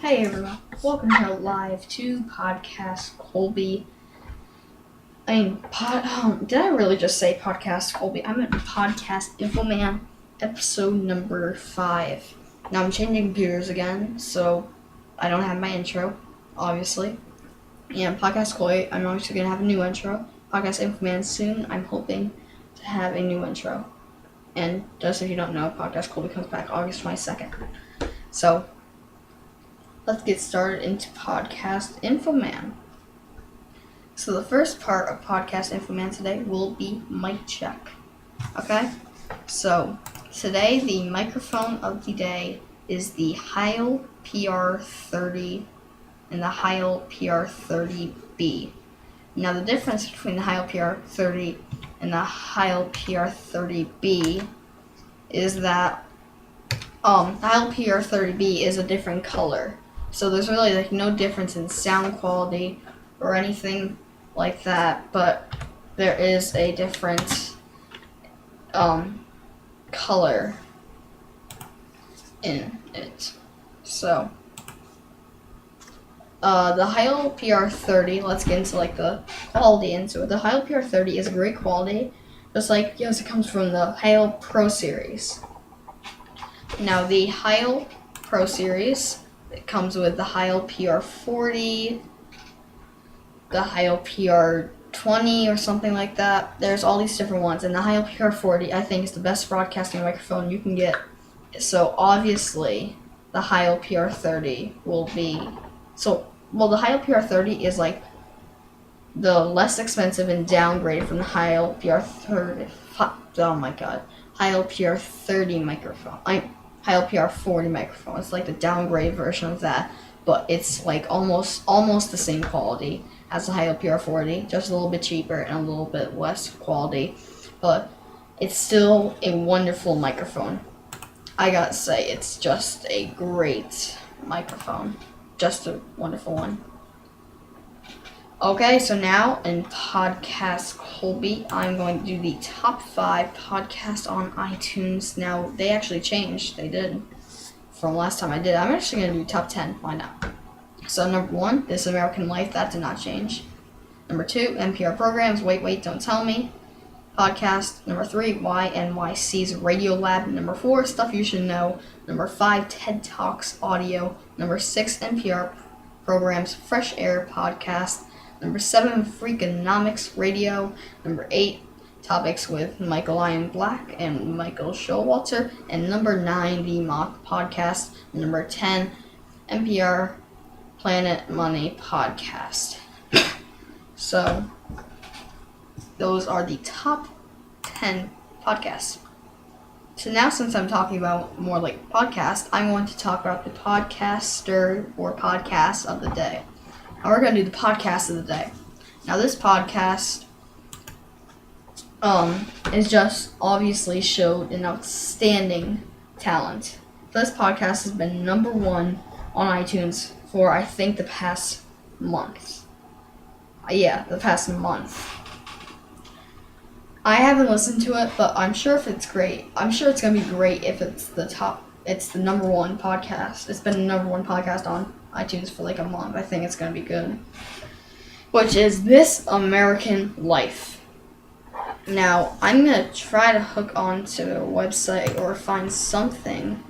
Hey everyone, welcome here live to Podcast Colby. Did I really just say Podcast Colby? I meant Podcast Infoman, episode number 5. Now I'm changing computers again, so I don't have my intro, obviously. And Podcast Colby, I'm obviously going to have a new intro. Podcast Infoman soon, I'm hoping to have a new intro. And just if you don't know, Podcast Colby comes back August 22nd. So, let's get started into Podcast Infoman. So the first part of Podcast Infoman today will be mic check. Okay? So today the microphone of the day is the Heil PR30 and the Heil PR30B. Now the difference between the Heil PR30 and the Heil PR30B is that the Heil PR30B is a different color. So there's really no difference in sound quality or anything like that, but there is a different color in it. So the Heil PR30, let's get into the quality into it. The Heil PR30 is a great quality, just like it comes from the Heil Pro Series. Now the Heil Pro Series, it comes with the Heil PR40, the Heil PR20 or something like that. There's all these different ones, and the Heil PR40 I think is the best broadcasting microphone you can get. So obviously the Heil PR30 will be the Heil PR30 is the less expensive and downgraded from the Heil PR30. Oh my god, Heil PR30 microphone. Heil PR40 microphone. It's like the downgrade version of that, but it's almost the same quality as the Heil PR40, just a little bit cheaper and a little bit less quality, but it's still a wonderful microphone. I gotta say, it's just a great microphone, just a wonderful one. Okay, so now in Podcast Colby, I'm going to do the top 5 podcasts on iTunes. Now, they actually changed. They did. From last time I did. I'm actually going to do top 10. Why not? So, number 1, This American Life. That did not change. Number 2, NPR programs. Wait, Don't Tell Me. Podcast. Number 3, YNYC's Radio Lab. Number 4, Stuff You Should Know. Number 5, TED Talks Audio. Number 6, NPR programs. Fresh Air Podcast. Number 7, Freakonomics Radio. Number 8, Topics with Michael Ian Black and Michael Showalter. And number 9, The Mock Podcast. And number 10, NPR Planet Money Podcast. So, those are the top 10 podcasts. So now, since I'm talking about more podcasts, I'm going to talk about the podcaster or podcast of the day. Now we're going to do the podcast of the day. Now this podcast is just obviously showed an outstanding talent. This podcast has been number 1 on iTunes for I think the past month. The past month. I haven't listened to it, but I'm sure if it's great. I'm sure it's going to be great if it's the number 1 podcast. It's been the number 1 podcast on iTunes for a month. I think it's going to be good. Which is This American Life. Now, I'm going to try to hook onto a website or find something,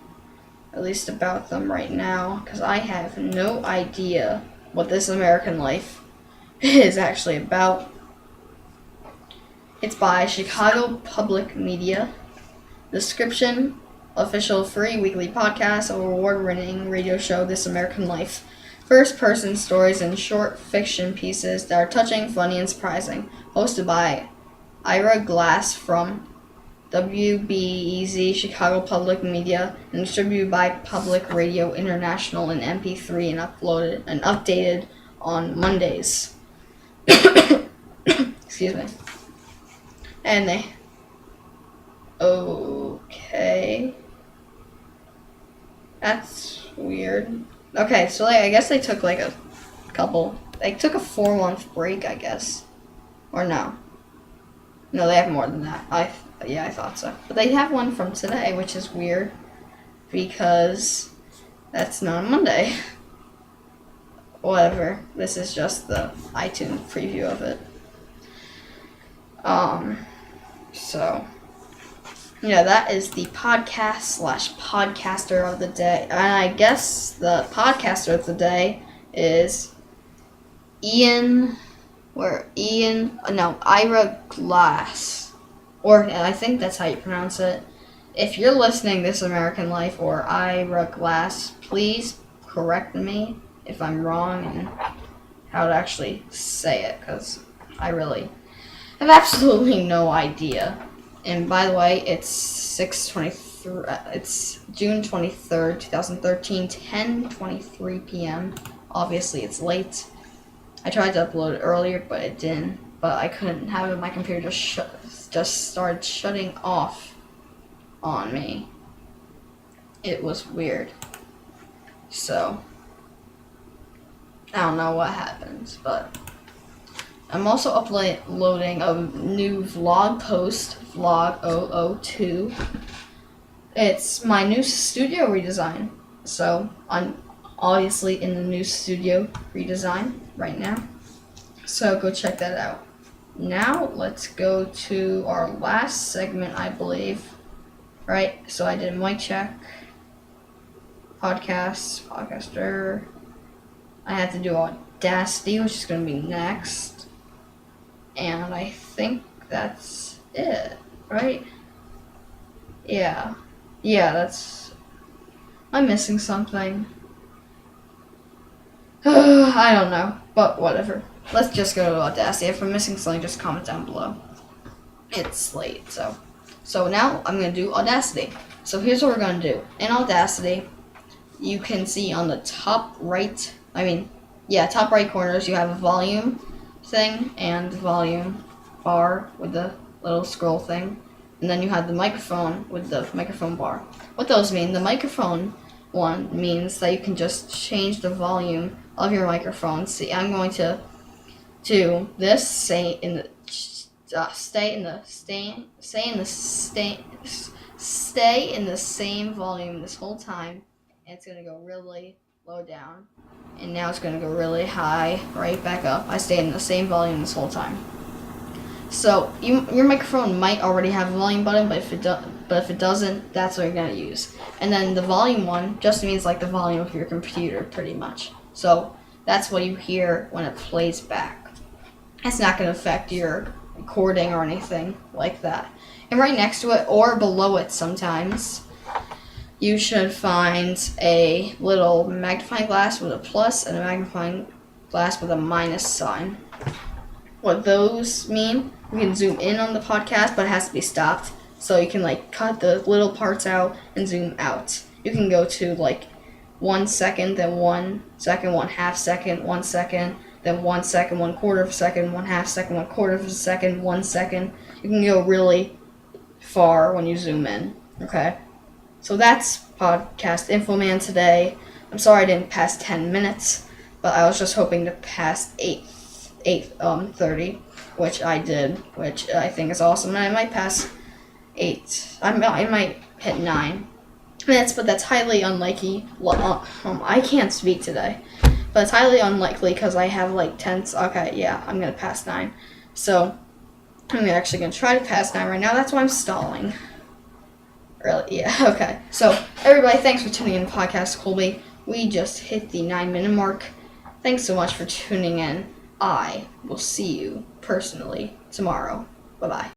at least about them right now, because I have no idea what This American Life is actually about. It's by Chicago Public Media. Description: official free weekly podcast of award-winning radio show This American Life. First-person stories and short fiction pieces that are touching, funny, and surprising. Hosted by Ira Glass from WBEZ Chicago Public Media and distributed by Public Radio International in MP3 and updated on Mondays. Excuse me. And okay. That's weird. Okay, so I guess they took they took a 4-month break, I guess. Or no. No, they have more than that. I thought so. But they have one from today, which is weird because that's not a Monday. whatever. This is just the iTunes preview of it. So, yeah, that is the podcast/podcaster of the day. And I guess the podcaster of the day is Ira Glass. Or, I think that's how you pronounce it. If you're listening This American Life or Ira Glass, please correct me if I'm wrong and how to actually say it, because I really have absolutely no idea. And by the way, it's 6:23. It's June 23rd, 2013, 10:23 p.m. Obviously, it's late. I tried to upload it earlier, but it didn't. But I couldn't have it. My computer just started shutting off on me. It was weird. So I don't know what happens, but I'm also uploading a new vlog post, vlog 002. It's my new studio redesign. So I'm obviously in the new studio redesign right now. So go check that out. Now let's go to our last segment, I believe. Right? So I did mic check, podcaster. I had to do Audacity, which is going to be next. And I think that's it, right? Yeah, that's... I'm missing something. I don't know, but whatever. Let's just go to Audacity. If I'm missing something, just comment down below. It's late, so now I'm going to do Audacity. So here's what we're going to do. In Audacity, you can see on the top right corners, you have a volume thing and the volume bar with the little scroll thing. And then you have the microphone with the microphone bar. What those mean, the microphone one means that you can just change the volume of your microphone. See, I'm going to do this, stay in the same volume this whole time, and it's gonna go really low down, and now it's gonna go really high, right back up. I stay in the same volume this whole time. So your microphone might already have a volume button, but if it doesn't, that's what you're gonna use. And then the volume one just means like the volume of your computer, pretty much. So that's what you hear when it plays back. It's not gonna affect your recording or anything like that. And right next to it or below it sometimes, you should find a little magnifying glass with a plus and a magnifying glass with a minus sign. What those mean, you can zoom in on the podcast, but it has to be stopped. So you can like cut the little parts out and zoom out. You can go to like 1 second, then 1 second, 1/2 second, 1 second, then 1 second, 1/4 of a second, 1/2 second, 1/4 of a second, 1 second. You can go really far when you zoom in. Okay? So that's Podcast Infoman today. I'm sorry I didn't pass 10 minutes, but I was just hoping to pass 8:30, which I did, which I think is awesome. And I might pass 8. I might hit 9 minutes, but that's highly unlikely. I can't speak today, but it's highly unlikely because I have like 10. Okay, yeah, I'm gonna pass 9. So I'm actually gonna try to pass 9 right now. That's why I'm stalling. Really? Yeah. Okay. So everybody, thanks for tuning in to Podcast Colby. We just hit the 9-minute mark. Thanks so much for tuning in. I will see you personally tomorrow. Bye-bye.